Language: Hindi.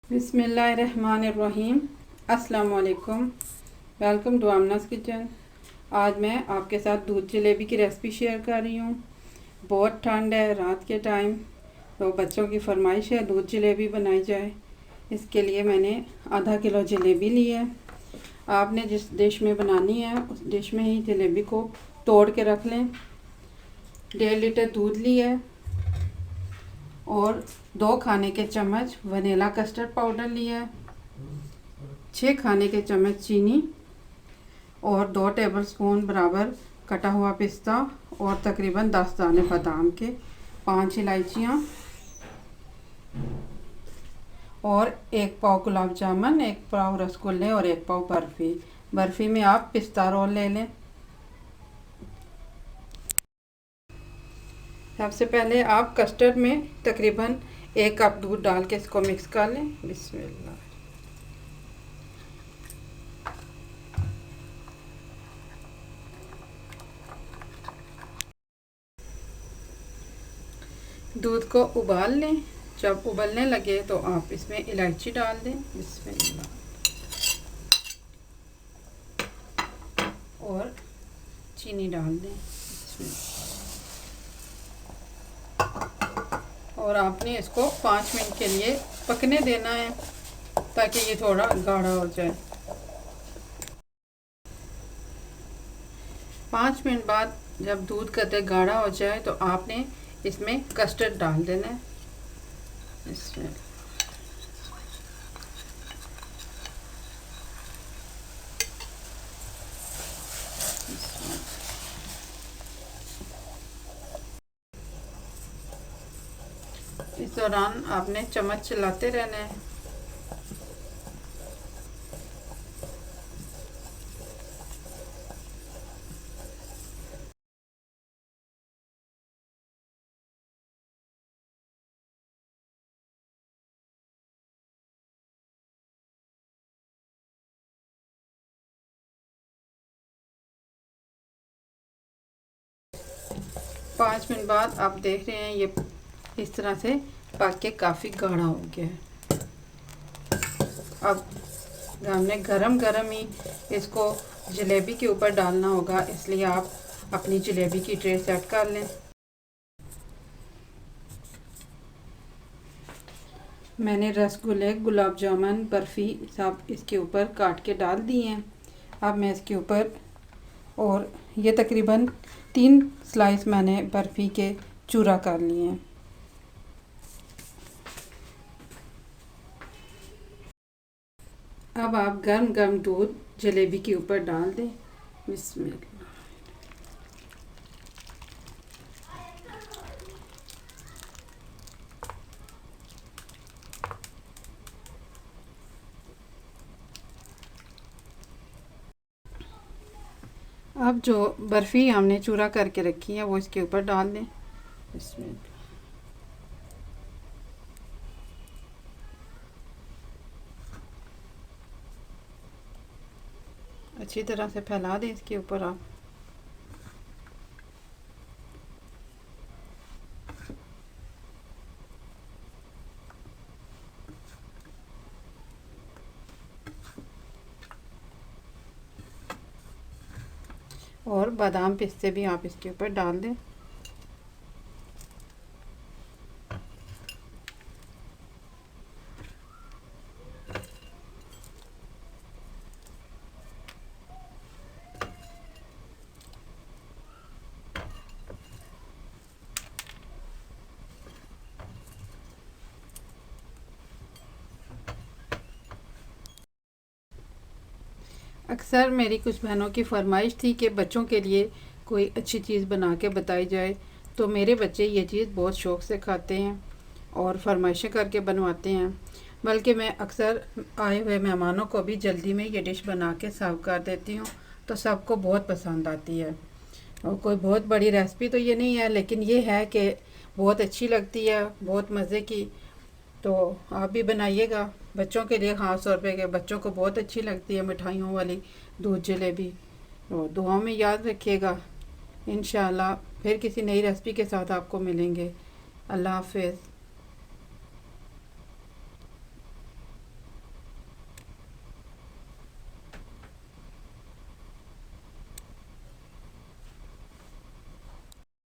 बिस्मिल्लाहिर्रहमानिर्रहीम। अस्सलाम वालेकुम। Welcome to Amna's kitchen. आज मैं आपके साथ दूध जलेबी की रेसिपी शेयर कर रही हूँ। बहुत ठंड है रात के टाइम, तो बच्चों की फरमाइश है दूध जलेबी बनाई जाए। इसके लिए मैंने आधा किलो जलेबी ली है। आपने जिस डिश में बनानी है उस डिश में ही जलेबी को तोड़ के रख लें। 1.5 लीटर दूध लिया है और 2 खाने के चम्मच वनीला कस्टर्ड पाउडर लिया है, 6 खाने के चम्मच चीनी और 2 टेबलस्पून बराबर कटा हुआ पिस्ता और तकरीबन 10 दाने बादाम के, 5 इलायचियाँ और 1 पाव गुलाब जामुन, 1 पाव रसगुल्ले और 1 पाव बर्फ़ी। बर्फ़ी में आप पिस्ता रोल ले लें। सबसे पहले आप कस्टर्ड में तकरीबन 1 कप दूध डाल के इसको मिक्स कर लें। बिस्मिल्लाह। दूध को उबाल लें। जब उबलने लगे तो आप इसमें इलायची डाल दें। बिस्मिल्लाह। और चीनी डाल दें। और आपने इसको 5 मिनट के लिए पकने देना है ताकि ये थोड़ा गाढ़ा हो जाए। 5 मिनट बाद जब दूध कतई गाढ़ा हो जाए तो आपने इसमें कस्टर्ड डाल देना है। इसमें इस दौरान आपने चम्मच चलाते रहना है। पाँच मिनट बाद आप देख रहे हैं ये इस तरह से पक के काफ़ी गाढ़ा हो गया है। अब हमने गरम गरम ही इसको जलेबी के ऊपर डालना होगा, इसलिए आप अपनी जलेबी की ट्रे सेट कर लें। मैंने रसगुल्ले, गुलाब जामुन, बर्फ़ी सब इसके ऊपर काट के डाल दिए हैं। अब मैं इसके ऊपर, और ये तकरीबन 3 स्लाइस मैंने बर्फ़ी के चूरा कर लिए हैं। अब आप गर्म गर्म दूध जलेबी के ऊपर डाल दें। बिस्मिल्लाह। अब जो बर्फ़ी हमने चूरा करके रखी है वो इसके ऊपर डाल दें। इसमें अच्छी तरह से फैला दें इसके ऊपर आप। और बादाम पिस्ते भी आप इसके ऊपर डाल दें। अक्सर मेरी कुछ बहनों की फरमाइश थी कि बच्चों के लिए कोई अच्छी चीज़ बना के बताई जाए, तो मेरे बच्चे ये चीज़ बहुत शौक़ से खाते हैं और फरमाइशें करके बनवाते हैं। बल्कि मैं अक्सर आए हुए मेहमानों को भी जल्दी में ये डिश बना के सर्व कर देती हूँ, तो सबको बहुत पसंद आती है। और कोई बहुत बड़ी रेसिपी तो ये नहीं है, लेकिन ये है कि बहुत अच्छी लगती है, बहुत मज़े की। तो आप भी बनाइएगा बच्चों के लिए, ख़ास तौर पे कि बच्चों को बहुत अच्छी लगती है मिठाइयों वाली दूध जलेबी। तो दुआओं में याद रखिएगा। इंशाल्लाह फिर किसी नई रेसिपी के साथ आपको मिलेंगे। अल्लाह हाफ़िज़।